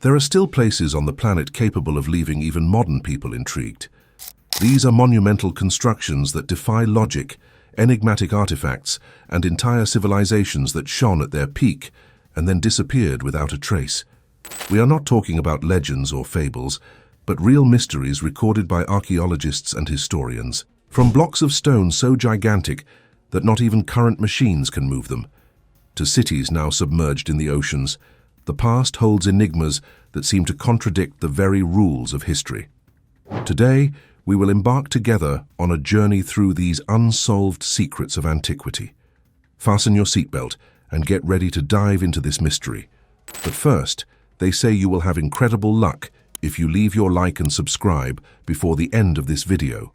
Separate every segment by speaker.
Speaker 1: There are still places on the planet capable of leaving even modern people intrigued. These are monumental constructions that defy logic, enigmatic artifacts, and entire civilizations that shone at their peak and then disappeared without a trace. We are not talking about legends or fables, but real mysteries recorded by archaeologists and historians. From blocks of stone so gigantic that not even current machines can move them, to cities now submerged in the oceans, the past holds enigmas that seem to contradict the very rules of history. Today, we will embark together on a journey through these unsolved secrets of antiquity. Fasten your seatbelt and get ready to dive into this mystery. But first, they say you will have incredible luck if you leave your like and subscribe before the end of this video.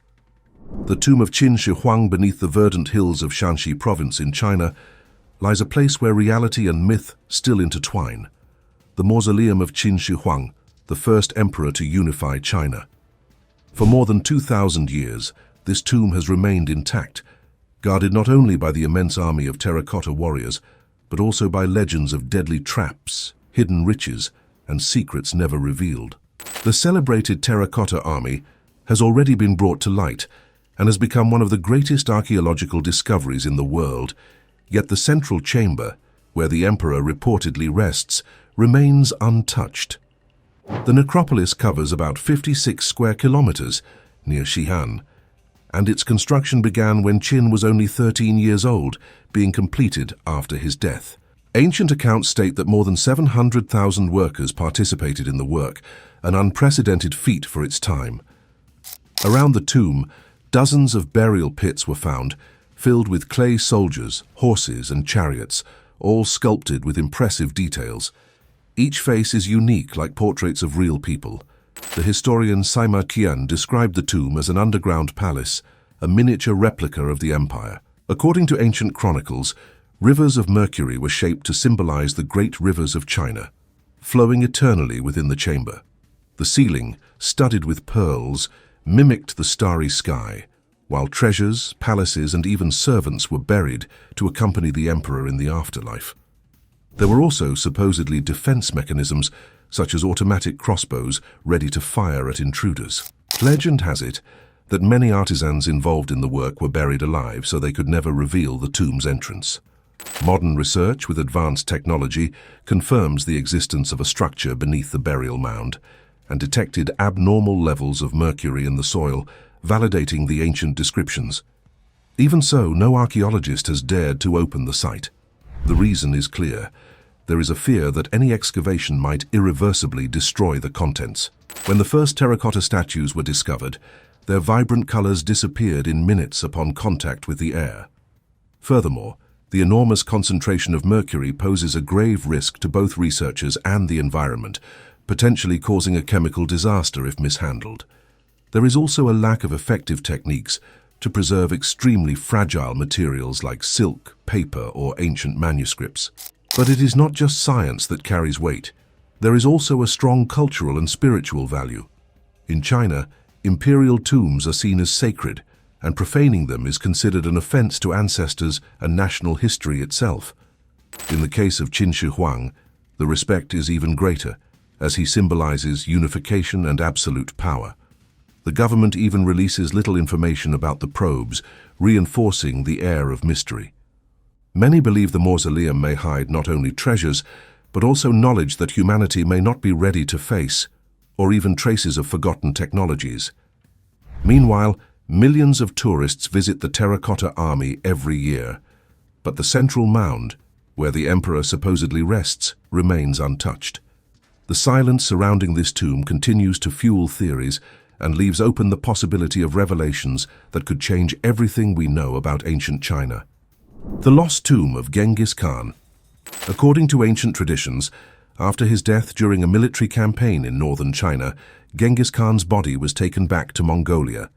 Speaker 1: The tomb of Qin Shi Huang beneath the verdant hills of Shanxi province in China lies a place where reality and myth still intertwine. The mausoleum of Qin Shi Huang, the first emperor to unify China. For more than 2,000 years, this tomb has remained intact, guarded not only by the immense army of terracotta warriors, but also by legends of deadly traps, hidden riches, and secrets never revealed. The celebrated terracotta army has already been brought to light and has become one of the greatest archaeological discoveries in the world, yet the central chamber, where the emperor reportedly rests, remains untouched. The necropolis covers about 56 square kilometers near Xi'an, and its construction began when Qin was only 13 years old, being completed after his death. Ancient accounts state that more than 700,000 workers participated in the work, an unprecedented feat for its time. Around the tomb, dozens of burial pits were found, filled with clay soldiers, horses, and chariots, all sculpted with impressive details. Each face is unique, like portraits of real people. The historian Sima Qian described the tomb as an underground palace, a miniature replica of the empire. According to ancient chronicles, rivers of mercury were shaped to symbolize the great rivers of China, flowing eternally within the chamber. The ceiling, studded with pearls, mimicked the starry sky, while treasures, palaces, and even servants were buried to accompany the emperor in the afterlife. There were also supposedly defense mechanisms, such as automatic crossbows ready to fire at intruders. Legend has it that many artisans involved in the work were buried alive so they could never reveal the tomb's entrance. Modern research with advanced technology confirms the existence of a structure beneath the burial mound and detected abnormal levels of mercury in the soil, validating the ancient descriptions. Even so, no archaeologist has dared to open the site. The reason is clear. There is a fear that any excavation might irreversibly destroy the contents. When the first terracotta statues were discovered, their vibrant colors disappeared in minutes upon contact with the air. Furthermore, the enormous concentration of mercury poses a grave risk to both researchers and the environment, potentially causing a chemical disaster if mishandled. There is also a lack of effective techniques to preserve extremely fragile materials like silk, paper, or ancient manuscripts. But it is not just science that carries weight. There is also a strong cultural and spiritual value. In China, imperial tombs are seen as sacred, and profaning them is considered an offense to ancestors and national history itself. In the case of Qin Shi Huang, the respect is even greater, as he symbolizes unification and absolute power. The government even releases little information about the probes, reinforcing the air of mystery. Many believe the mausoleum may hide not only treasures, but also knowledge that humanity may not be ready to face, or even traces of forgotten technologies. Meanwhile, millions of tourists visit the terracotta army every year, but the central mound, where the emperor supposedly rests, remains untouched. The silence surrounding this tomb continues to fuel theories and leaves open the possibility of revelations that could change everything we know about ancient China. The lost tomb of Genghis Khan. According to ancient traditions, after his death during a military campaign in northern China, Genghis Khan's body was taken back to Mongolia.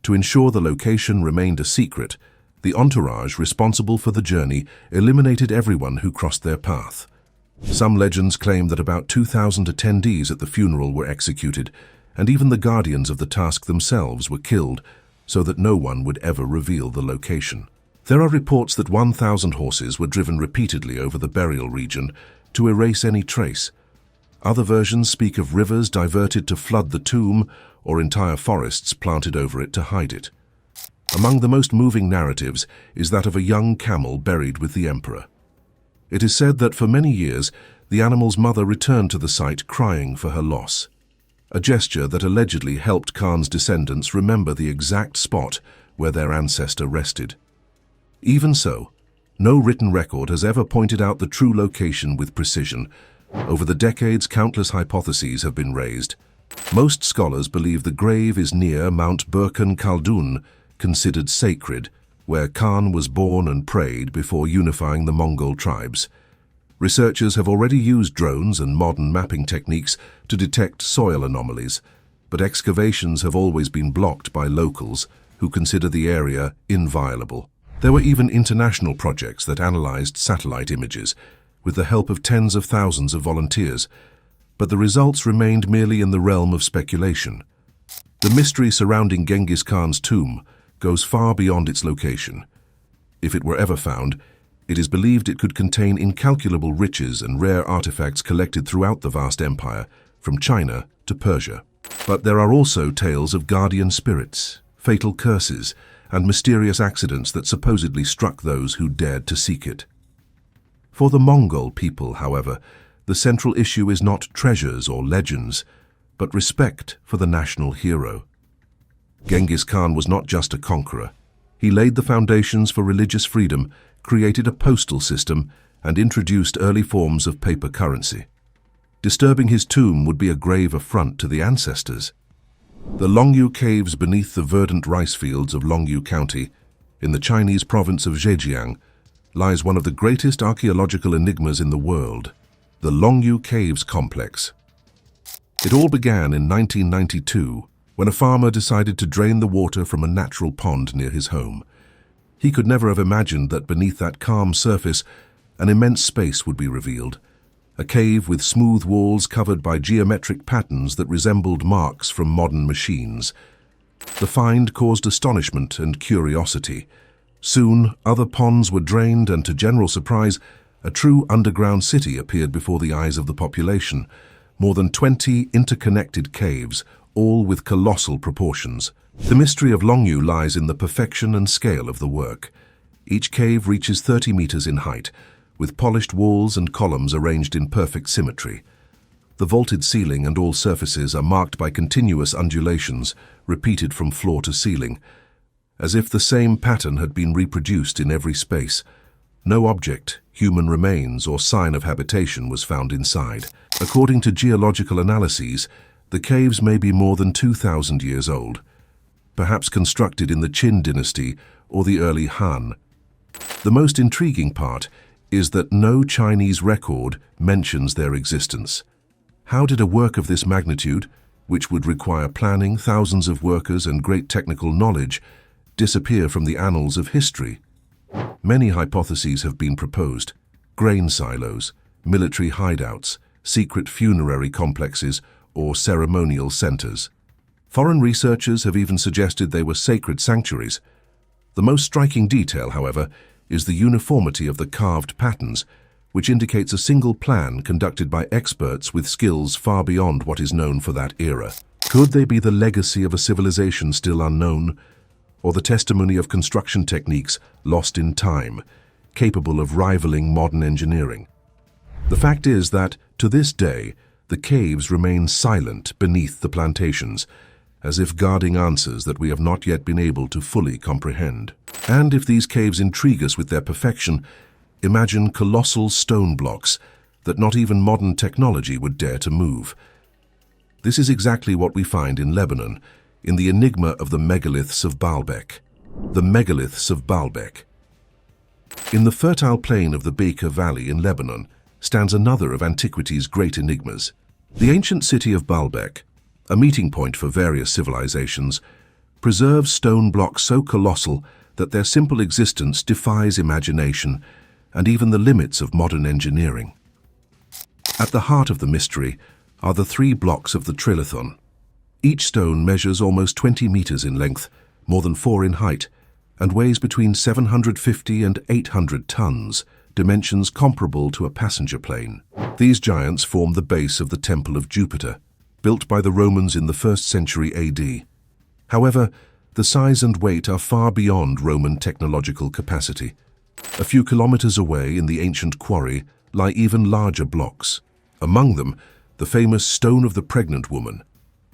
Speaker 1: To ensure the location remained a secret, the entourage responsible for the journey eliminated everyone who crossed their path. Some legends claim that about 2,000 attendees at the funeral were executed, and even the guardians of the task themselves were killed, so that no one would ever reveal the location. There are reports that 1,000 horses were driven repeatedly over the burial region to erase any trace. Other versions speak of rivers diverted to flood the tomb or entire forests planted over it to hide it. Among the most moving narratives is that of a young camel buried with the emperor. It is said that for many years, the animal's mother returned to the site crying for her loss, a gesture that allegedly helped Khan's descendants remember the exact spot where their ancestor rested. Even so, no written record has ever pointed out the true location with precision. Over the decades, countless hypotheses have been raised. Most scholars believe the grave is near Mount Burkan Khaldun, considered sacred, where Khan was born and prayed before unifying the Mongol tribes. Researchers have already used drones and modern mapping techniques to detect soil anomalies, but excavations have always been blocked by locals who consider the area inviolable. There were even international projects that analyzed satellite images, with the help of tens of thousands of volunteers, but the results remained merely in the realm of speculation. The mystery surrounding Genghis Khan's tomb goes far beyond its location. If it were ever found, it is believed it could contain incalculable riches and rare artifacts collected throughout the vast empire, from China to Persia. But there are also tales of guardian spirits, fatal curses, and mysterious accidents that supposedly struck those who dared to seek it. For the Mongol people, however, the central issue is not treasures or legends, but respect for the national hero. Genghis Khan was not just a conqueror. He laid the foundations for religious freedom, created a postal system, and introduced early forms of paper currency. Disturbing his tomb would be a grave affront to the ancestors. The Longyu Caves beneath the verdant rice fields of Longyu County, in the Chinese province of Zhejiang, lies one of the greatest archaeological enigmas in the world, the Longyu Caves complex. It all began in 1992, when a farmer decided to drain the water from a natural pond near his home. He could never have imagined that beneath that calm surface, an immense space would be revealed, a cave with smooth walls covered by geometric patterns that resembled marks from modern machines. The find caused astonishment and curiosity. Soon, other ponds were drained and, to general surprise, a true underground city appeared before the eyes of the population. More than 20 interconnected caves, all with colossal proportions. The mystery of Longyu lies in the perfection and scale of the work. Each cave reaches 30 meters in height, with polished walls and columns arranged in perfect symmetry. The vaulted ceiling and all surfaces are marked by continuous undulations, repeated from floor to ceiling, as if the same pattern had been reproduced in every space. No object, human remains, or sign of habitation was found inside. According to geological analyses, the caves may be more than 2,000 years old, perhaps constructed in the Qin dynasty or the early Han. The most intriguing part is that no Chinese record mentions their existence. How did a work of this magnitude, which would require planning, thousands of workers, and great technical knowledge, disappear from the annals of history? Many hypotheses have been proposed: grain silos, military hideouts, secret funerary complexes, or ceremonial centers. Foreign researchers have even suggested they were sacred sanctuaries. The most striking detail, however, is the uniformity of the carved patterns, which indicates a single plan conducted by experts with skills far beyond what is known for that era. Could they be the legacy of a civilization still unknown, or the testimony of construction techniques lost in time, capable of rivaling modern engineering? The fact is that, to this day, the caves remain silent beneath the plantations, as if guarding answers that we have not yet been able to fully comprehend. And if these caves intrigue us with their perfection, imagine colossal stone blocks that not even modern technology would dare to move. This is exactly what we find in Lebanon, in the enigma of the megaliths of Baalbek. The megaliths of Baalbek. In the fertile plain of the Bekaa Valley in Lebanon stands another of antiquity's great enigmas. The ancient city of Baalbek, a meeting point for various civilizations, preserves stone blocks so colossal that their simple existence defies imagination and even the limits of modern engineering. At the heart of the mystery are the 3 blocks of the trilithon. Each stone measures almost 20 meters in length, more than 4 in height, and weighs between 750 and 800 tons, dimensions comparable to a passenger plane. These giants form the base of the Temple of Jupiter, built by the Romans in the 1st century AD. However, the size and weight are far beyond Roman technological capacity. A few kilometers away in the ancient quarry lie even larger blocks. Among them, the famous Stone of the Pregnant Woman,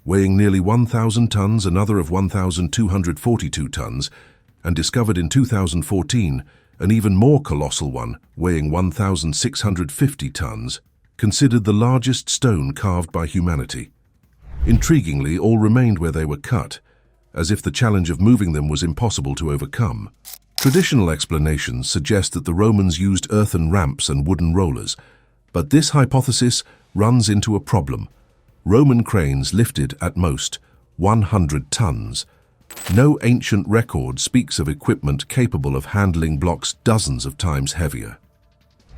Speaker 1: weighing nearly 1,000 tons, another of 1,242 tons, and discovered in 2014, an even more colossal one, weighing 1,650 tons, considered the largest stone carved by humanity. Intriguingly, all remained where they were cut, as if the challenge of moving them was impossible to overcome. Traditional explanations suggest that the Romans used earthen ramps and wooden rollers, but this hypothesis runs into a problem. Roman cranes lifted, at most, 100 tons. No ancient record speaks of equipment capable of handling blocks dozens of times heavier.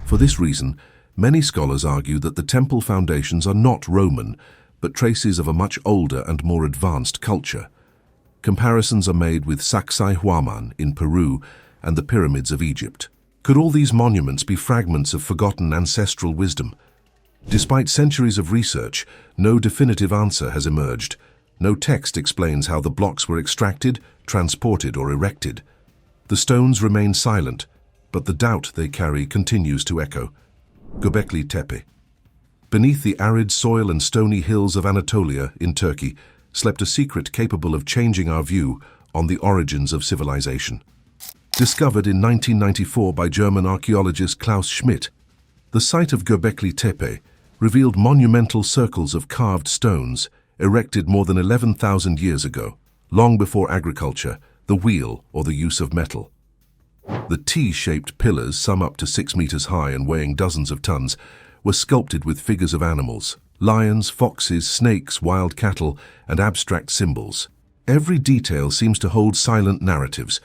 Speaker 1: For this reason, many scholars argue that the temple foundations are not Roman, but traces of a much older and more advanced culture. Comparisons are made with Sacsayhuaman in Peru and the pyramids of Egypt. Could all these monuments be fragments of forgotten ancestral wisdom? Despite centuries of research, no definitive answer has emerged. No text explains how the blocks were extracted, transported, or erected. The stones remain silent, but the doubt they carry continues to echo. Göbekli Tepe. Beneath the arid soil and stony hills of Anatolia in Turkey slept a secret capable of changing our view on the origins of civilization. Discovered in 1994 by German archaeologist Klaus Schmidt, the site of Göbekli Tepe revealed monumental circles of carved stones erected more than 11,000 years ago, long before agriculture, the wheel, or the use of metal. The T-shaped pillars, some up to 6 meters high and weighing dozens of tons, were sculpted with figures of animals: lions, foxes, snakes, wild cattle, and abstract symbols. Every detail seems to hold silent narratives,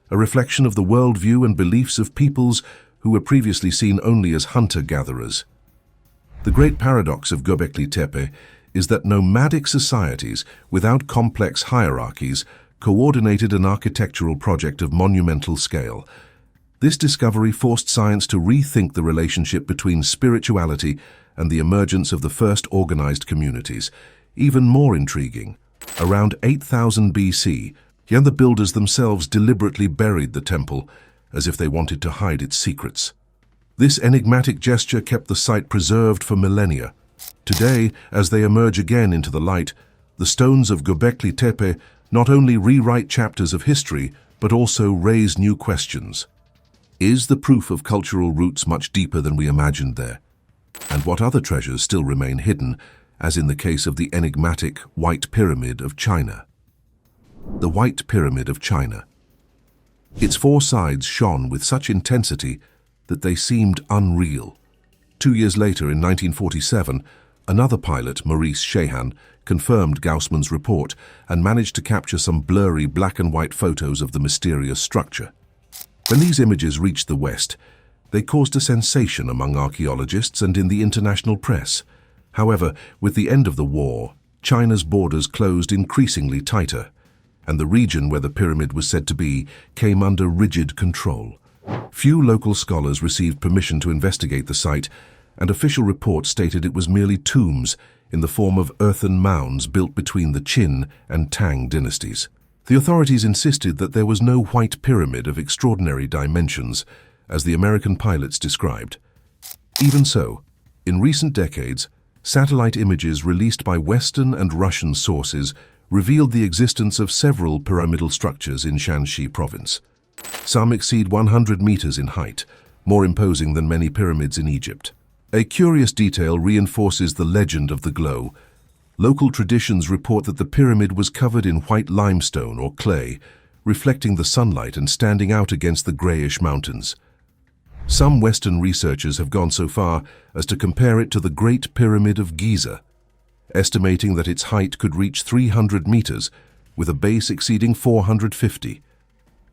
Speaker 1: a reflection of the worldview and beliefs of peoples who were previously seen only as hunter-gatherers. The great paradox of Göbekli Tepe is that nomadic societies, without complex hierarchies, coordinated an architectural project of monumental scale. This discovery forced science to rethink the relationship between spirituality and the emergence of the first organized communities. Even more intriguing, around 8000 BC, the builders themselves deliberately buried the temple as if they wanted to hide its secrets. This enigmatic gesture kept the site preserved for millennia. Today, as they emerge again into the light, the stones of Göbekli Tepe not only rewrite chapters of history, but also raise new questions. Is the proof of cultural roots much deeper than we imagined there? And what other treasures still remain hidden, as in the case of the enigmatic White Pyramid of China? The White Pyramid of China. Its 4 sides shone with such intensity that they seemed unreal. 2 years later, in 1947, another pilot, Maurice Shehan, confirmed Gaussmann's report and managed to capture some blurry black and white photos of the mysterious structure. When these images reached the West, they caused a sensation among archaeologists and in the international press. However, with the end of the war, China's borders closed increasingly tighter, and the region where the pyramid was said to be came under rigid control. Few local scholars received permission to investigate the site, and official reports stated it was merely tombs in the form of earthen mounds built between the Qin and Tang dynasties. The authorities insisted that there was no white pyramid of extraordinary dimensions, as the American pilots described. Even so, in recent decades, satellite images released by Western and Russian sources revealed the existence of several pyramidal structures in Shanxi province. Some exceed 100 meters in height, more imposing than many pyramids in Egypt. A curious detail reinforces the legend of the glow. Local traditions report that the pyramid was covered in white limestone or clay, reflecting the sunlight and standing out against the grayish mountains. Some Western researchers have gone so far as to compare it to the Great Pyramid of Giza, estimating that its height could reach 300 meters, with a base exceeding 450,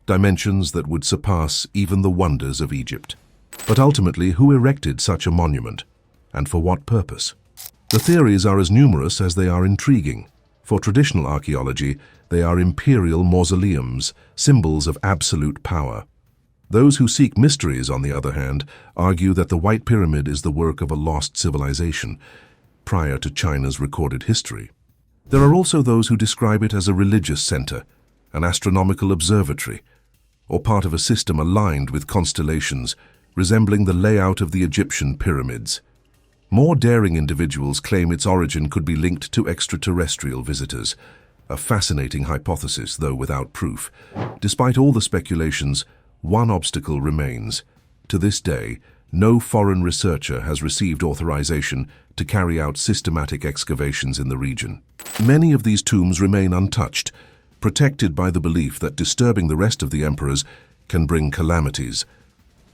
Speaker 1: dimensions that would surpass even the wonders of Egypt. But ultimately, who erected such a monument, and for what purpose? The theories are as numerous as they are intriguing. For traditional archaeology, they are imperial mausoleums, symbols of absolute power. Those who seek mysteries, on the other hand, argue that the White Pyramid is the work of a lost civilization, prior to China's recorded history. There are also those who describe it as a religious center, an astronomical observatory, or part of a system aligned with constellations, resembling the layout of the Egyptian pyramids. More daring individuals claim its origin could be linked to extraterrestrial visitors, a fascinating hypothesis, though without proof. Despite all the speculations, one obstacle remains. To this day, no foreign researcher has received authorization to carry out systematic excavations in the region. Many of these tombs remain untouched, protected by the belief that disturbing the rest of the emperors can bring calamities.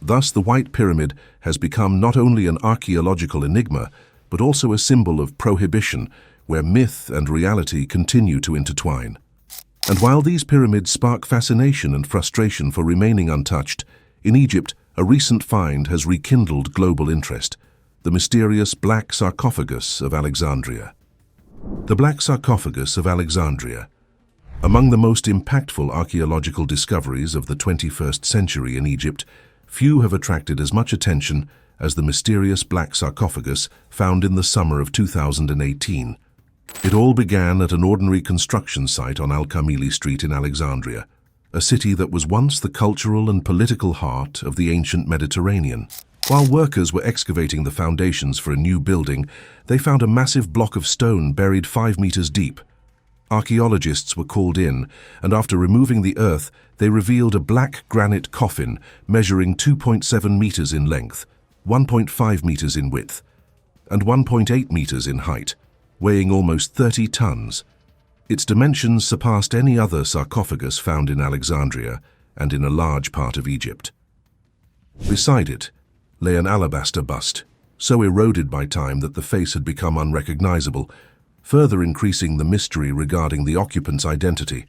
Speaker 1: Thus, the White Pyramid has become not only an archaeological enigma, but also a symbol of prohibition, where myth and reality continue to intertwine. And while these pyramids spark fascination and frustration for remaining untouched, in Egypt, a recent find has rekindled global interest: the mysterious Black Sarcophagus of Alexandria. The Black Sarcophagus of Alexandria, among the most impactful archaeological discoveries of the 21st century in Egypt, few have attracted as much attention as the mysterious Black Sarcophagus found in the summer of 2018. It all began at an ordinary construction site on Al-Kamili Street in Alexandria, a city that was once the cultural and political heart of the ancient Mediterranean. While workers were excavating the foundations for a new building, they found a massive block of stone buried 5 meters deep. Archaeologists were called in, and after removing the earth, they revealed a black granite coffin measuring 2.7 meters in length, 1.5 meters in width, and 1.8 meters in height, weighing almost 30 tons. Its dimensions surpassed any other sarcophagus found in Alexandria and in a large part of Egypt. Beside it lay an alabaster bust, so eroded by time that the face had become unrecognizable, further increasing the mystery regarding the occupant's identity.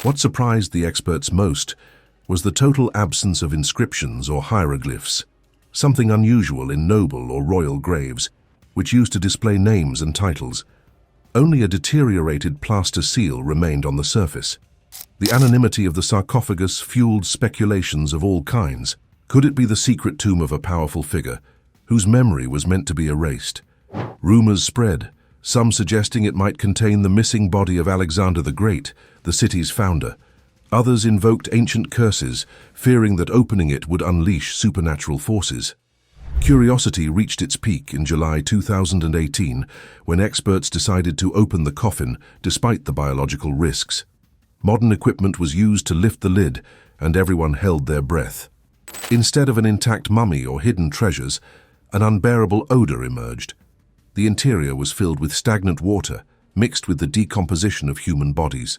Speaker 1: What surprised the experts most was the total absence of inscriptions or hieroglyphs, something unusual in noble or royal graves, which used to display names and titles. Only a deteriorated plaster seal remained on the surface. The anonymity of the sarcophagus fueled speculations of all kinds. Could it be the secret tomb of a powerful figure, whose memory was meant to be erased? Rumors spread, some suggesting it might contain the missing body of Alexander the Great, the city's founder. Others invoked ancient curses, fearing that opening it would unleash supernatural forces. Curiosity reached its peak in July 2018, when experts decided to open the coffin despite the biological risks. Modern equipment was used to lift the lid, and everyone held their breath. Instead of an intact mummy or hidden treasures, an unbearable odor emerged. The interior was filled with stagnant water, mixed with the decomposition of human bodies.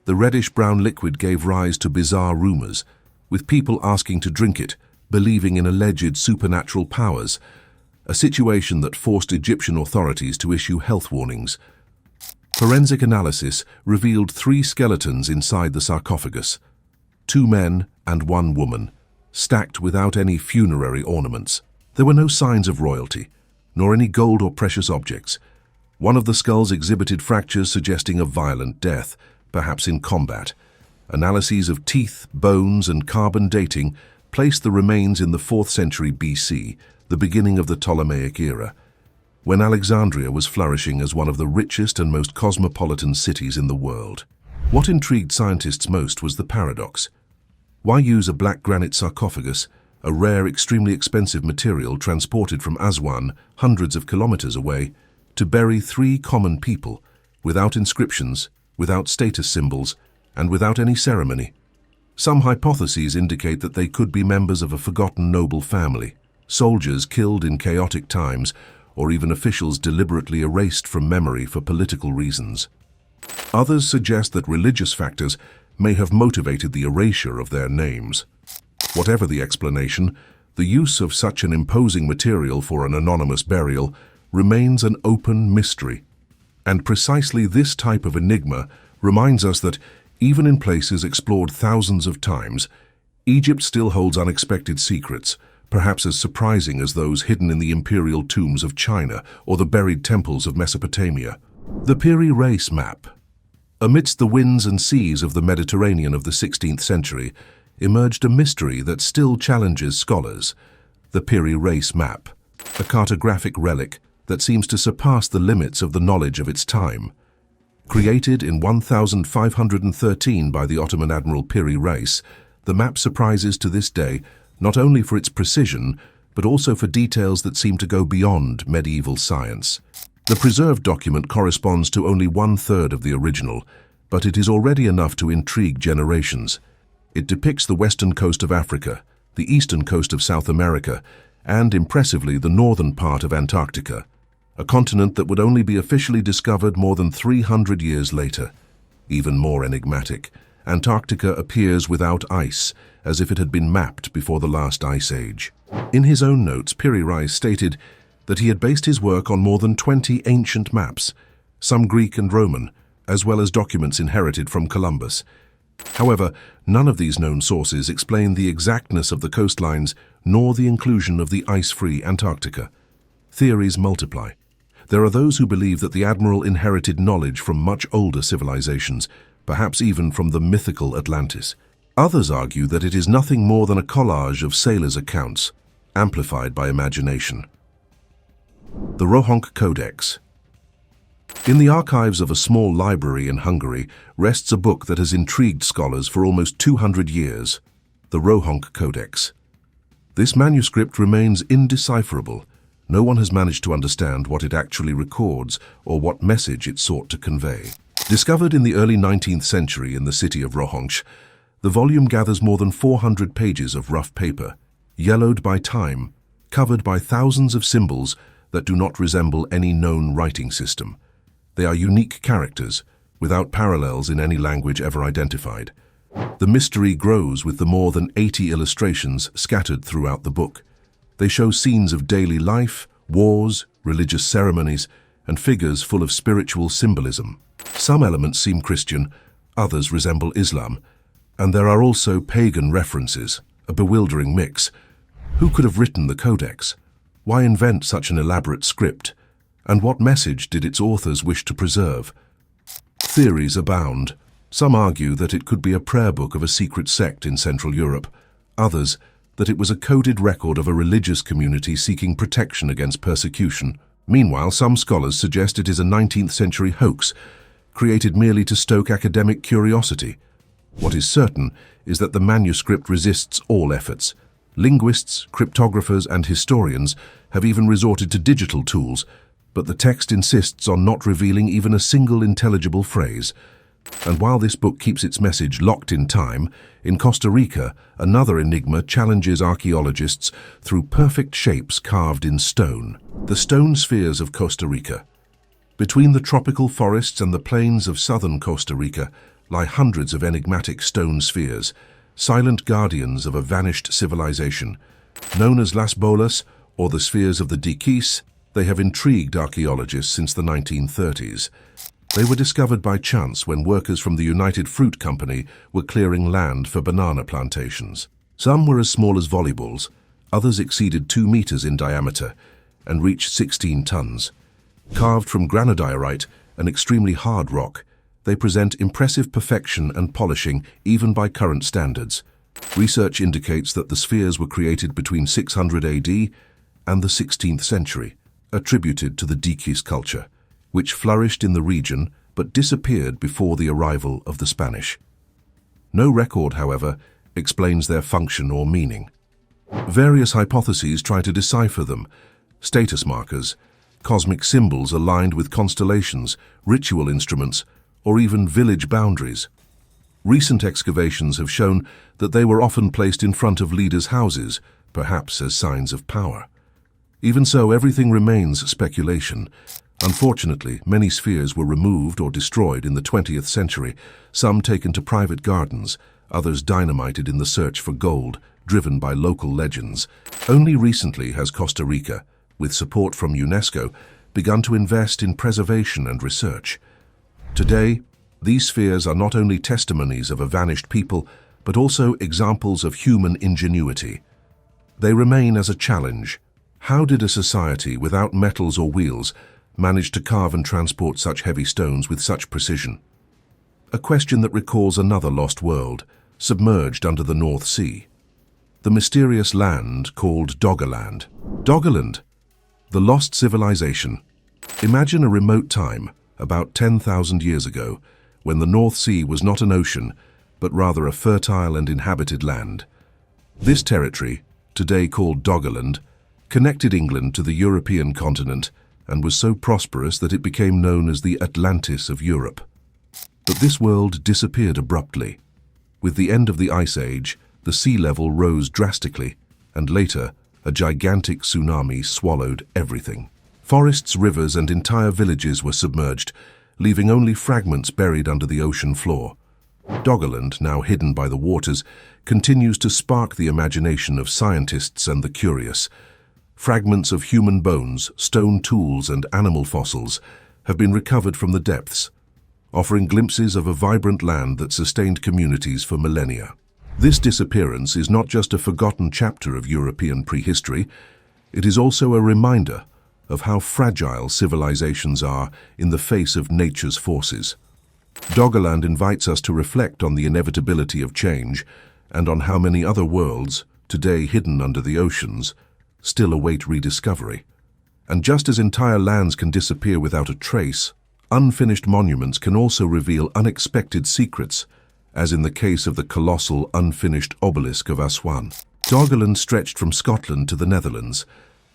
Speaker 1: The reddish-brown liquid gave rise to bizarre rumors, with people asking to drink it, believing in alleged supernatural powers, a situation that forced Egyptian authorities to issue health warnings. Forensic analysis revealed 3 skeletons inside the sarcophagus, 2 men and 1 woman, stacked without any funerary ornaments. There were no signs of royalty, nor any gold or precious objects. One of the skulls exhibited fractures suggesting a violent death, perhaps in combat. Analyses of teeth, bones, and carbon dating placed the remains in the 4th century BC, the beginning of the Ptolemaic era, when Alexandria was flourishing as one of the richest and most cosmopolitan cities in the world. What intrigued scientists most was the paradox. Why use a black granite sarcophagus, a rare, extremely expensive material transported from Aswan, hundreds of kilometers away, to bury 3 common people, without inscriptions, without status symbols, and without any ceremony? Some hypotheses indicate that they could be members of a forgotten noble family, soldiers killed in chaotic times, or even officials deliberately erased from memory for political reasons. Others suggest that religious factors may have motivated the erasure of their names. Whatever the explanation, the use of such an imposing material for an anonymous burial remains an open mystery. And precisely this type of enigma reminds us that, even in places explored thousands of times, Egypt still holds unexpected secrets, perhaps as surprising as those hidden in the imperial tombs of China or the buried temples of Mesopotamia. The Piri Reis map. Amidst the winds and seas of the Mediterranean of the 16th century, emerged a mystery that still challenges scholars: the Piri Reis map, a cartographic relic that seems to surpass the limits of the knowledge of its time. Created in 1513 by the Ottoman Admiral Piri Reis, the map surprises to this day not only for its precision, but also for details that seem to go beyond medieval science. The preserved document corresponds to only 1/3 of the original, but it is already enough to intrigue generations. It depicts the western coast of Africa, the eastern coast of South America, and, impressively, the northern part of Antarctica, a continent that would only be officially discovered more than 300 years later. Even more enigmatic, Antarctica appears without ice, as if it had been mapped before the last ice age. In his own notes, Piri Reis stated that he had based his work on more than 20 ancient maps, some Greek and Roman, as well as documents inherited from Columbus. However, none of these known sources explain the exactness of the coastlines nor the inclusion of the ice-free Antarctica. Theories multiply. There are those who believe that the admiral inherited knowledge from much older civilizations, perhaps even from the mythical Atlantis. Others argue that it is nothing more than a collage of sailors' accounts, amplified by imagination. The Rohonk Codex. In the archives of a small library in Hungary rests a book that has intrigued scholars for almost 200 years, the Rohonk Codex. This manuscript remains indecipherable. No one has managed to understand what it actually records or what message it sought to convey. Discovered in the early 19th century in the city of Rohonk, the volume gathers more than 400 pages of rough paper, yellowed by time, covered by thousands of symbols that do not resemble any known writing system. They are unique characters, without parallels in any language ever identified. The mystery grows with the more than 80 illustrations scattered throughout the book. They show scenes of daily life, wars, religious ceremonies, and figures full of spiritual symbolism. Some elements seem Christian, others resemble Islam, and there are also pagan references, a bewildering mix. Who could have written the Codex? Why invent such an elaborate script? And what message did its authors wish to preserve? Theories abound. Some argue that it could be a prayer book of a secret sect in Central Europe. Others, that it was a coded record of a religious community seeking protection against persecution. Meanwhile, some scholars suggest it is a 19th century hoax, created merely to stoke academic curiosity. What is certain is that the manuscript resists all efforts. Linguists, cryptographers, and historians have even resorted to digital tools, but the text insists on not revealing even a single intelligible phrase. And while this book keeps its message locked in time, in Costa Rica, another enigma challenges archaeologists through perfect shapes carved in stone. The stone spheres of Costa Rica. Between the tropical forests and the plains of southern Costa Rica lie hundreds of enigmatic stone spheres, silent guardians of a vanished civilization. Known as Las Bolas, or the spheres of the Diquis, they have intrigued archaeologists since the 1930s. They were discovered by chance when workers from the United Fruit Company were clearing land for banana plantations. Some were as small as volleyballs, others exceeded 2 meters in diameter and reached 16 tons. Carved from granodiorite, an extremely hard rock, they present impressive perfection and polishing even by current standards. Research indicates that the spheres were created between 600 AD and the 16th century, attributed to the Diquis culture, which flourished in the region but disappeared before the arrival of the Spanish. No record, however, explains their function or meaning. Various hypotheses try to decipher them: status markers, cosmic symbols aligned with constellations, ritual instruments, or even village boundaries. Recent excavations have shown that they were often placed in front of leaders' houses, perhaps as signs of power. Even so, everything remains speculation. Unfortunately, many spheres were removed or destroyed in the 20th century, some taken to private gardens, others dynamited in the search for gold, driven by local legends. Only recently has Costa Rica, with support from UNESCO, begun to invest in preservation and research. Today, these spheres are not only testimonies of a vanished people, but also examples of human ingenuity. They remain as a challenge. How did a society without metals or wheels manage to carve and transport such heavy stones with such precision? A question that recalls another lost world, submerged under the North Sea. The mysterious land called Doggerland. Doggerland, the lost civilization. Imagine a remote time, about 10,000 years ago, when the North Sea was not an ocean, but rather a fertile and inhabited land. This territory, today called Doggerland, connected England to the European continent and was so prosperous that it became known as the Atlantis of Europe. But this world disappeared abruptly. With the end of the Ice Age, the sea level rose drastically, and later, a gigantic tsunami swallowed everything. Forests, rivers, and entire villages were submerged, leaving only fragments buried under the ocean floor. Doggerland, now hidden by the waters, continues to spark the imagination of scientists and the curious. Fragments of human bones, stone tools, and animal fossils have been recovered from the depths, offering glimpses of a vibrant land that sustained communities for millennia. This disappearance is not just a forgotten chapter of European prehistory, it is also a reminder of how fragile civilizations are in the face of nature's forces. Doggerland invites us to reflect on the inevitability of change and on how many other worlds, today hidden under the oceans, still await rediscovery. And just as entire lands can disappear without a trace, unfinished monuments can also reveal unexpected secrets, as in the case of the colossal unfinished obelisk of Aswan. Doggerland stretched from Scotland to the Netherlands,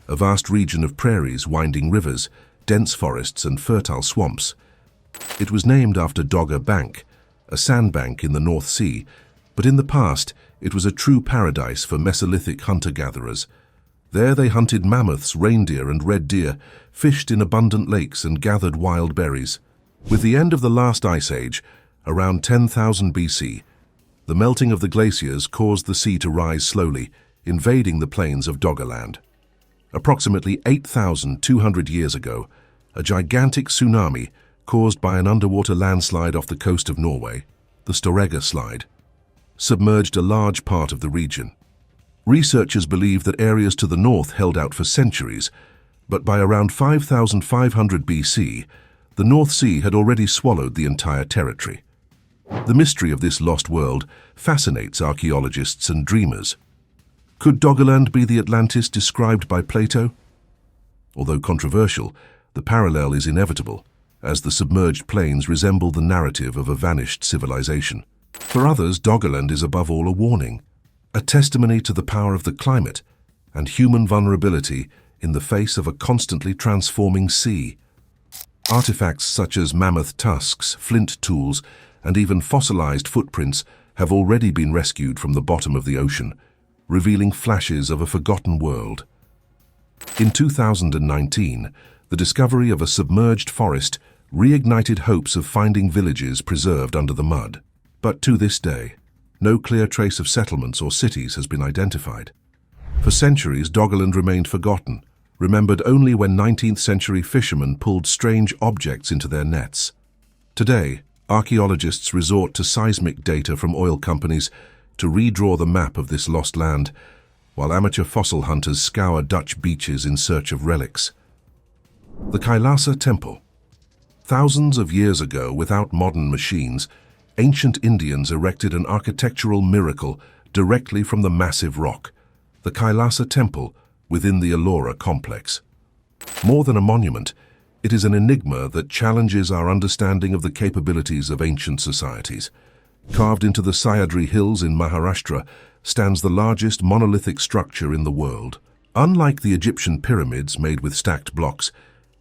Speaker 1: a vast region of prairies, winding rivers, dense forests, and fertile swamps. It was named after Dogger Bank, a sandbank in the North Sea, but in the past it was a true paradise for Mesolithic hunter-gatherers. There they hunted mammoths, reindeer, and red deer, fished in abundant lakes, and gathered wild berries. With the end of the last ice age, around 10,000 BC, the melting of the glaciers caused the sea to rise slowly, invading the plains of Doggerland. Approximately 8,200 years ago, a gigantic tsunami caused by an underwater landslide off the coast of Norway, the Storegga Slide, submerged a large part of the region. Researchers believe that areas to the north held out for centuries, but by around 5,500 BC, the North Sea had already swallowed the entire territory. The mystery of this lost world fascinates archaeologists and dreamers. Could Doggerland be the Atlantis described by Plato? Although controversial, the parallel is inevitable, as the submerged plains resemble the narrative of a vanished civilization. For others, Doggerland is above all a warning, a testimony to the power of the climate and human vulnerability in the face of a constantly transforming sea. Artifacts such as mammoth tusks, flint tools, and even fossilized footprints have already been rescued from the bottom of the ocean, revealing flashes of a forgotten world. In 2019, the discovery of a submerged forest reignited hopes of finding villages preserved under the mud. But to this day, no clear trace of settlements or cities has been identified. For centuries, Doggerland remained forgotten, remembered only when 19th century fishermen pulled strange objects into their nets. Today, archaeologists resort to seismic data from oil companies to redraw the map of this lost land, while amateur fossil hunters scour Dutch beaches in search of relics. The Kailasa Temple. Thousands of years ago, without modern machines, ancient Indians erected an architectural miracle directly from the massive rock, the Kailasa Temple within the Ellora complex. More than a monument, it is an enigma that challenges our understanding of the capabilities of ancient societies. Carved into the Sahyadri Hills in Maharashtra stands the largest monolithic structure in the world. Unlike the Egyptian pyramids made with stacked blocks,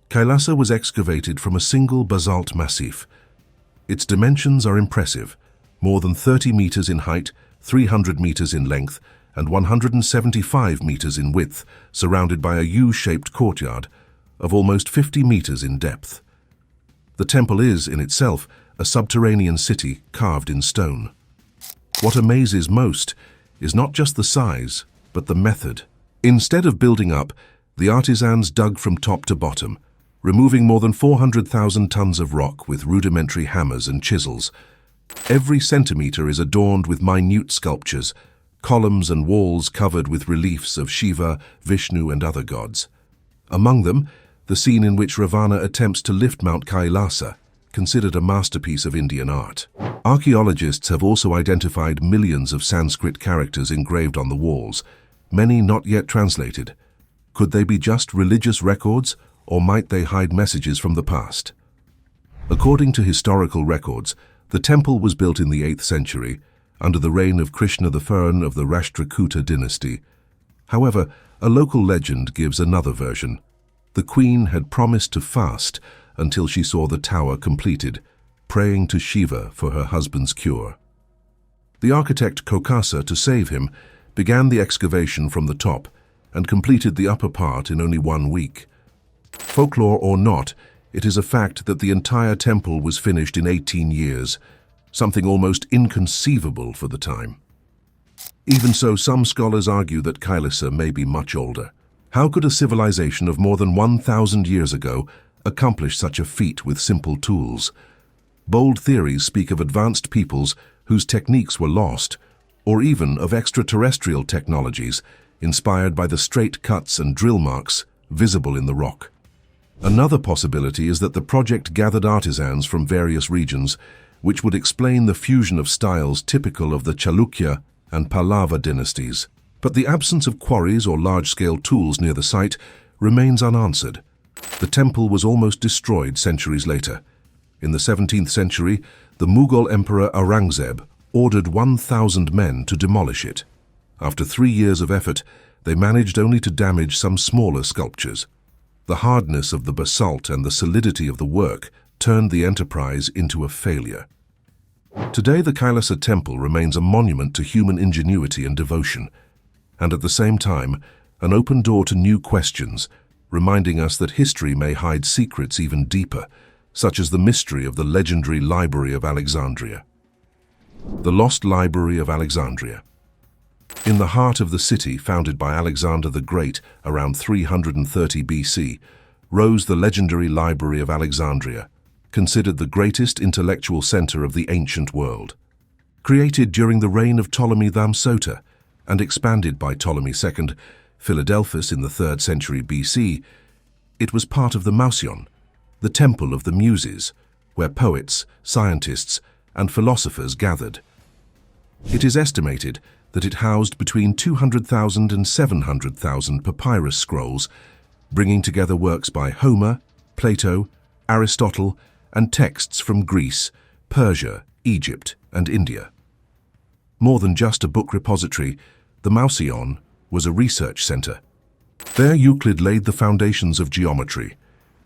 Speaker 1: Kailasa was excavated from a single basalt massif. Its dimensions are impressive, more than 30 meters in height, 300 meters in length, and 175 meters in width, surrounded by a U-shaped courtyard of almost 50 meters in depth. The temple is, in itself, a subterranean city carved in stone. What amazes most is not just the size, but the method. Instead of building up, the artisans dug from top to bottom, removing more than 400,000 tons of rock with rudimentary hammers and chisels. Every centimeter is adorned with minute sculptures, columns and walls covered with reliefs of Shiva, Vishnu, and other gods. Among them, the scene in which Ravana attempts to lift Mount Kailasa, considered a masterpiece of Indian art. Archaeologists have also identified millions of Sanskrit characters engraved on the walls, many not yet translated. Could they be just religious records, or might they hide messages from the past? According to historical records, the temple was built in the 8th century, under the reign of Krishna I of the Rashtrakuta dynasty. However, a local legend gives another version. The queen had promised to fast until she saw the tower completed, praying to Shiva for her husband's cure. The architect Kokasa, to save him, began the excavation from the top and completed the upper part in only 1 week. Folklore or not, it is a fact that the entire temple was finished in 18 years, something almost inconceivable for the time. Even so, some scholars argue that Kailasa may be much older. How could a civilization of more than 1,000 years ago accomplish such a feat with simple tools? Bold theories speak of advanced peoples whose techniques were lost, or even of extraterrestrial technologies inspired by the straight cuts and drill marks visible in the rock. Another possibility is that the project gathered artisans from various regions, which would explain the fusion of styles typical of the Chalukya and Pallava dynasties. But the absence of quarries or large-scale tools near the site remains unanswered. The temple was almost destroyed centuries later. In the 17th century, the Mughal Emperor Aurangzeb ordered 1,000 men to demolish it. After 3 years of effort, they managed only to damage some smaller sculptures. The hardness of the basalt and the solidity of the work turned the enterprise into a failure. Today, the Kailasa Temple remains a monument to human ingenuity and devotion, and at the same time, an open door to new questions, reminding us that history may hide secrets even deeper, such as the mystery of the legendary Library of Alexandria. The Lost Library of Alexandria. In the heart of the city, founded by Alexander the Great around 330 BC, rose the legendary Library of Alexandria, considered the greatest intellectual center of the ancient world. Created during the reign of Ptolemy Thamsota and expanded by Ptolemy II, Philadelphus in the 3rd century BC, it was part of the Mouseion, the temple of the Muses, where poets, scientists, and philosophers gathered. It is estimated that it housed between 200,000 and 700,000 papyrus scrolls, bringing together works by Homer, Plato, Aristotle, and texts from Greece, Persia, Egypt, and India. More than just a book repository, the Mouseion was a research center. There Euclid laid the foundations of geometry,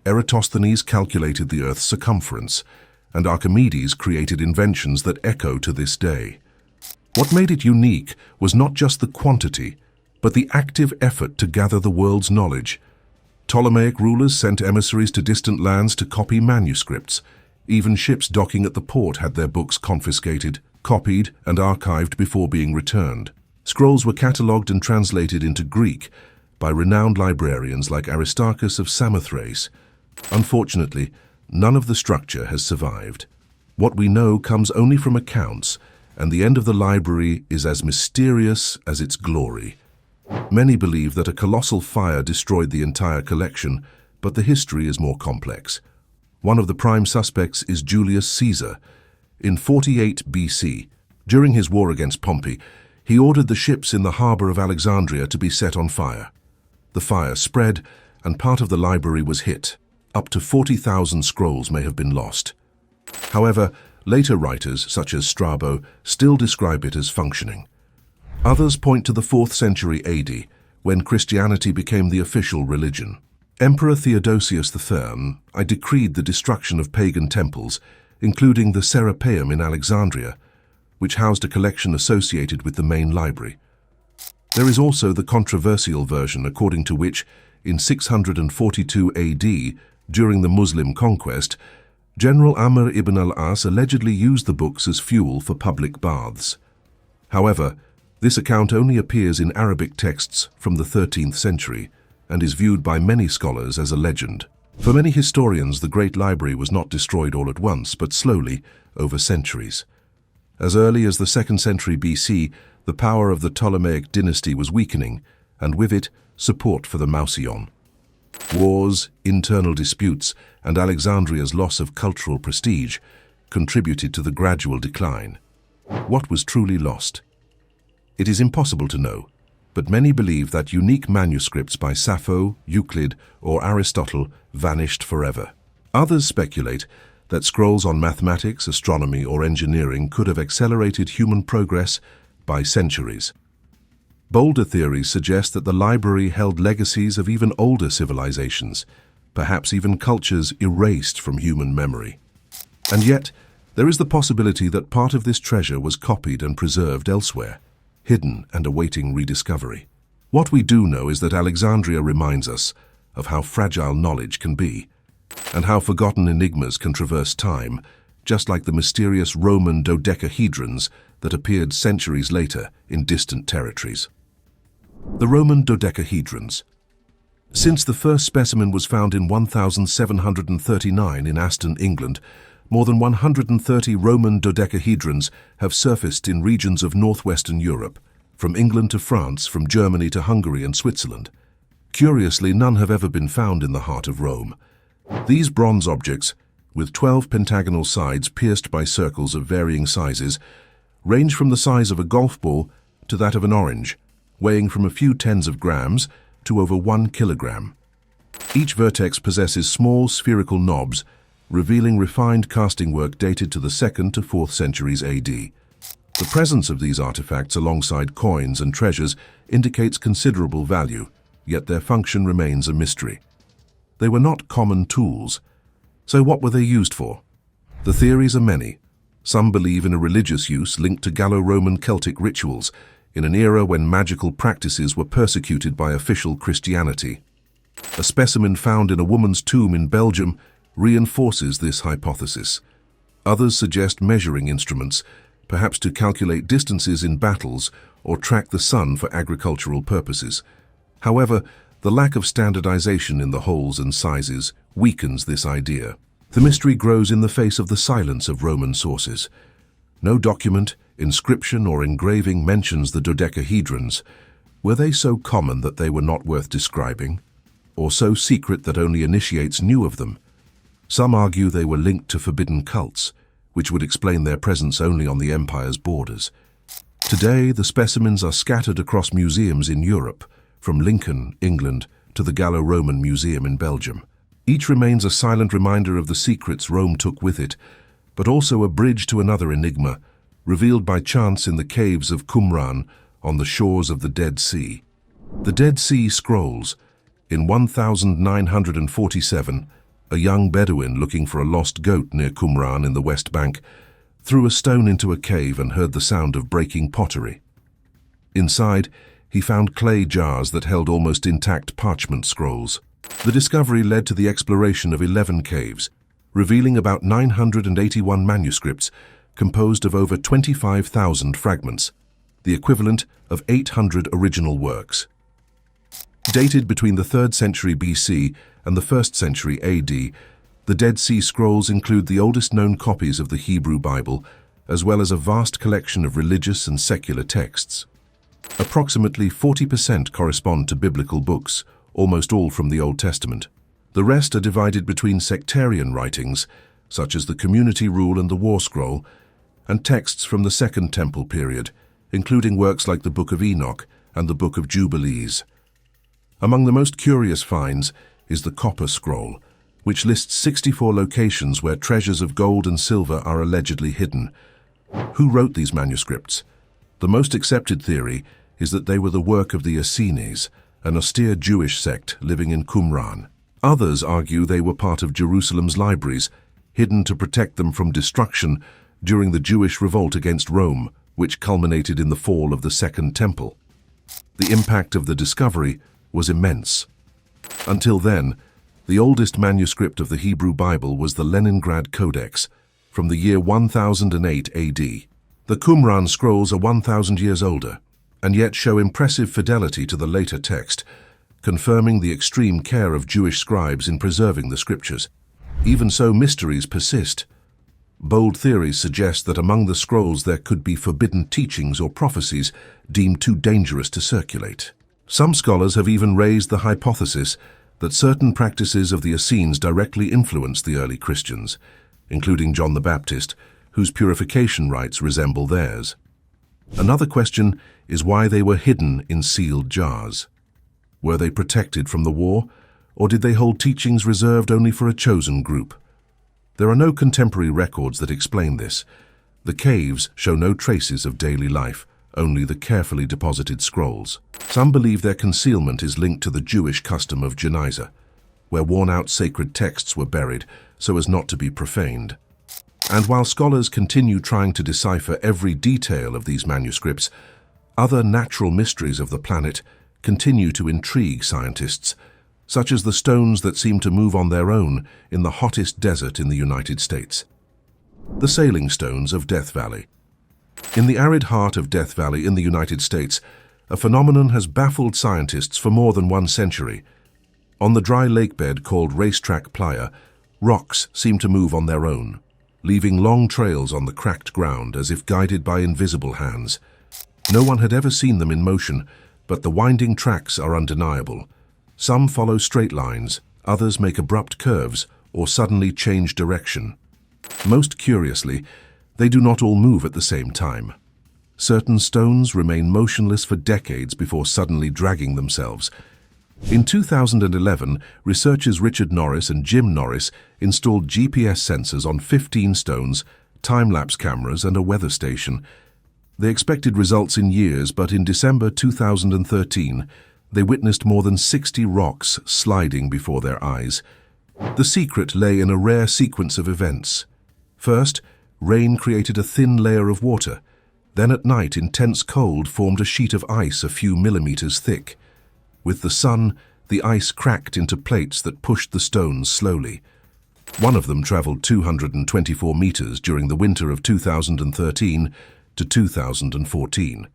Speaker 1: Eratosthenes calculated the Earth's circumference, and Archimedes created inventions that echo to this day. What made it unique was not just the quantity, but the active effort to gather the world's knowledge. Ptolemaic rulers sent emissaries to distant lands to copy manuscripts. Even ships docking at the port had their books confiscated, copied, and archived before being returned. Scrolls were catalogued and translated into Greek by renowned librarians like Aristarchus of Samothrace. Unfortunately, none of the structure has survived. What we know comes only from accounts, and the end of the library is as mysterious as its glory. Many believe that a colossal fire destroyed the entire collection, but the history is more complex. One of the prime suspects is Julius Caesar. In 48 BC, during his war against Pompey, he ordered the ships in the harbor of Alexandria to be set on fire. The fire spread, and part of the library was hit. Up to 40,000 scrolls may have been lost. However, later writers, such as Strabo, still describe it as functioning. Others point to the 4th century AD, when Christianity became the official religion. Emperor Theodosius III decreed the destruction of pagan temples, including the Serapeum in Alexandria, which housed a collection associated with the main library. There is also the controversial version according to which, in 642 AD, during the Muslim conquest, General Amr ibn al-As allegedly used the books as fuel for public baths. However, this account only appears in Arabic texts from the 13th century and is viewed by many scholars as a legend. For many historians, the Great Library was not destroyed all at once, but slowly, over centuries. As early as the 2nd century BC, the power of the Ptolemaic dynasty was weakening, and with it, support for the Mouseion. Wars, internal disputes, and Alexandria's loss of cultural prestige contributed to the gradual decline. What was truly lost? It is impossible to know, but many believe that unique manuscripts by Sappho, Euclid, or Aristotle vanished forever. Others speculate that scrolls on mathematics, astronomy, or engineering could have accelerated human progress by centuries. Bolder theories suggest that the library held legacies of even older civilizations, perhaps even cultures erased from human memory. And yet, there is the possibility that part of this treasure was copied and preserved elsewhere, hidden and awaiting rediscovery. What we do know is that Alexandria reminds us of how fragile knowledge can be, and how forgotten enigmas can traverse time, just like the mysterious Roman dodecahedrons that appeared centuries later in distant territories. The Roman dodecahedrons. Since the first specimen was found in 1739 in Aston, England, more than 130 Roman dodecahedrons have surfaced in regions of northwestern Europe, from England to France, from Germany to Hungary and Switzerland. Curiously, none have ever been found in the heart of Rome. These bronze objects, with 12 pentagonal sides pierced by circles of varying sizes, range from the size of a golf ball to that of an orange, weighing from a few tens of grams to over 1 kilogram. Each vertex possesses small spherical knobs, revealing refined casting work dated to the 2nd to 4th centuries AD. The presence of these artifacts alongside coins and treasures indicates considerable value, yet their function remains a mystery. They were not common tools. So what were they used for? The theories are many. Some believe in a religious use linked to Gallo-Roman Celtic rituals, in an era when magical practices were persecuted by official Christianity. A specimen found in a woman's tomb in Belgium reinforces this hypothesis. Others suggest measuring instruments, perhaps to calculate distances in battles or track the sun for agricultural purposes. However, the lack of standardization in the holes and sizes weakens this idea. The mystery grows in the face of the silence of Roman sources. No document, inscription, or engraving mentions the dodecahedrons. Were they so common that they were not worth describing? Or so secret that only initiates knew of them? Some argue they were linked to forbidden cults, which would explain their presence only on the empire's borders. Today, the specimens are scattered across museums in Europe, from Lincoln, England, to the Gallo-Roman Museum in Belgium. Each remains a silent reminder of the secrets Rome took with it, but also a bridge to another enigma, revealed by chance in the caves of Qumran on the shores of the Dead Sea. The Dead Sea Scrolls. In 1947, a young Bedouin looking for a lost goat near Qumran in the West Bank threw a stone into a cave and heard the sound of breaking pottery. Inside, he found clay jars that held almost intact parchment scrolls. The discovery led to the exploration of 11 caves, revealing about 981 manuscripts composed of over 25,000 fragments, the equivalent of 800 original works. Dated between the 3rd century BC and the 1st century AD, the Dead Sea Scrolls include the oldest known copies of the Hebrew Bible, as well as a vast collection of religious and secular texts. Approximately 40% correspond to biblical books, almost all from the Old Testament. The rest are divided between sectarian writings, such as the Community Rule and the War Scroll, and texts from the Second Temple period, including works like the Book of Enoch and the Book of Jubilees. Among the most curious finds is the Copper Scroll, which lists 64 locations where treasures of gold and silver are allegedly hidden. Who wrote these manuscripts? The most accepted theory is that they were the work of the Essenes, an austere Jewish sect living in Qumran. Others argue they were part of Jerusalem's libraries, hidden to protect them from destruction during the Jewish revolt against Rome, which culminated in the fall of the Second Temple. The impact of the discovery was immense. Until then, the oldest manuscript of the Hebrew Bible was the Leningrad Codex, from the year 1008 AD. The Qumran scrolls are 1,000 years older, and yet show impressive fidelity to the later text, confirming the extreme care of Jewish scribes in preserving the scriptures. Even so, mysteries persist. Bold theories suggest that among the scrolls there could be forbidden teachings or prophecies deemed too dangerous to circulate. Some scholars have even raised the hypothesis that certain practices of the Essenes directly influenced the early Christians, including John the Baptist, whose purification rites resemble theirs. Another question is why they were hidden in sealed jars. Were they protected from the war, or did they hold teachings reserved only for a chosen group? There are no contemporary records that explain this. The caves show no traces of daily life, only the carefully deposited scrolls. Some believe their concealment is linked to the Jewish custom of Geniza, where worn-out sacred texts were buried so as not to be profaned. And while scholars continue trying to decipher every detail of these manuscripts, other natural mysteries of the planet continue to intrigue scientists, such as the stones that seem to move on their own in the hottest desert in the United States. The sailing stones of Death Valley. In the arid heart of Death Valley in the United States, a phenomenon has baffled scientists for more than 1 century. On the dry lakebed called Racetrack Playa, rocks seem to move on their own, leaving long trails on the cracked ground as if guided by invisible hands. No one had ever seen them in motion, but the winding tracks are undeniable. Some follow straight lines, others make abrupt curves or suddenly change direction. Most curiously, they do not all move at the same time. Certain stones remain motionless for decades before suddenly dragging themselves. In 2011, researchers Richard Norris and Jim Norris installed GPS sensors on 15 stones, time-lapse cameras, and a weather station. They expected results in years, but in December 2013, they witnessed more than 60 rocks sliding before their eyes. The secret lay in a rare sequence of events. First, rain created a thin layer of water. Then at night, intense cold formed a sheet of ice a few millimeters thick. With the sun, the ice cracked into plates that pushed the stones slowly. One of them traveled 224 meters during the winter of 2013 to 2014.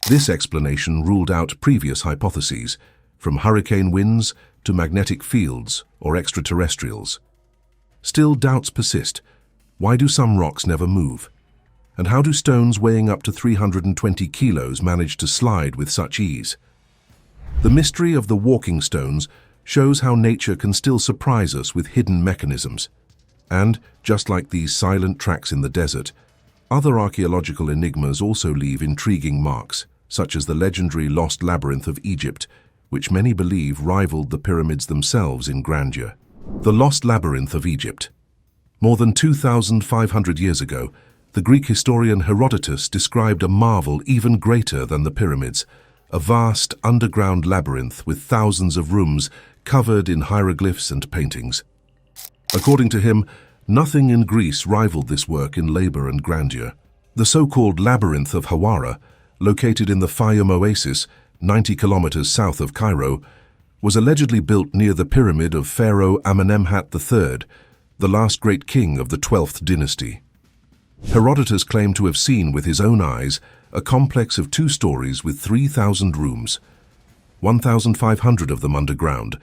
Speaker 1: This explanation ruled out previous hypotheses, from hurricane winds to magnetic fields or extraterrestrials. Still, doubts persist. Why do some rocks never move? And how do stones weighing up to 320 kilos manage to slide with such ease? The mystery of the walking stones shows how nature can still surprise us with hidden mechanisms. And, just like these silent tracks in the desert, other archaeological enigmas also leave intriguing marks, such as the legendary Lost Labyrinth of Egypt, which many believe rivaled the pyramids themselves in grandeur. The Lost Labyrinth of Egypt. More than 2,500 years ago, the Greek historian Herodotus described a marvel even greater than the pyramids, a vast underground labyrinth with thousands of rooms covered in hieroglyphs and paintings. According to him, nothing in Greece rivaled this work in labor and grandeur. The so-called Labyrinth of Hawara, located in the Fayum Oasis, 90 kilometers south of Cairo, was allegedly built near the pyramid of Pharaoh Amenemhat III, the last great king of the 12th dynasty. Herodotus claimed to have seen with his own eyes a complex of 2 stories with 3,000 rooms, 1,500 of them underground,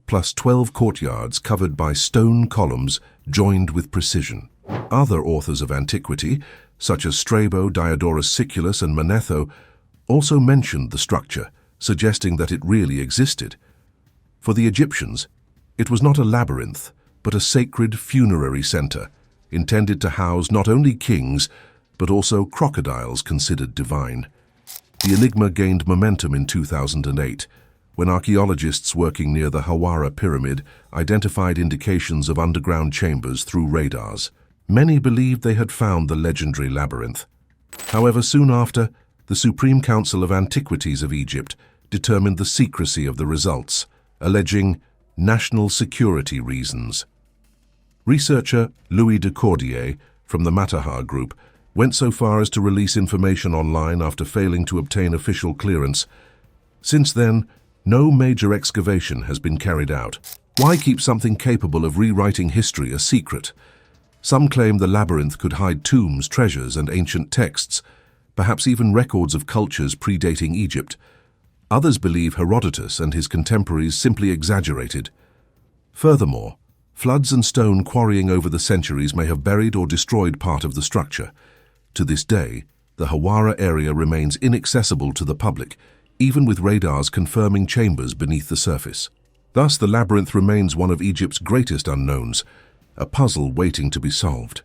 Speaker 1: plus 12 courtyards covered by stone columns joined with precision. Other authors of antiquity, such as Strabo, Diodorus Siculus, and Manetho, also mentioned the structure, suggesting that it really existed. For the Egyptians, it was not a labyrinth, but a sacred funerary center, intended to house not only kings, but also crocodiles considered divine. The enigma gained momentum in 2008, when archaeologists working near the Hawara pyramid identified indications of underground chambers through radars. Many believed they had found the legendary labyrinth. However, soon after, the Supreme Council of Antiquities of Egypt determined the secrecy of the results, alleging national security reasons. Researcher Louis de Cordier from the Matterhorn Group went so far as to release information online after failing to obtain official clearance. Since then, no major excavation has been carried out. Why keep something capable of rewriting history a secret? Some claim the labyrinth could hide tombs, treasures, and ancient texts, perhaps even records of cultures predating Egypt. Others believe Herodotus and his contemporaries simply exaggerated. Furthermore, floods and stone quarrying over the centuries may have buried or destroyed part of the structure. To this day, the Hawara area remains inaccessible to the public, even with radars confirming chambers beneath the surface. Thus, the labyrinth remains one of Egypt's greatest unknowns, a puzzle waiting to be solved.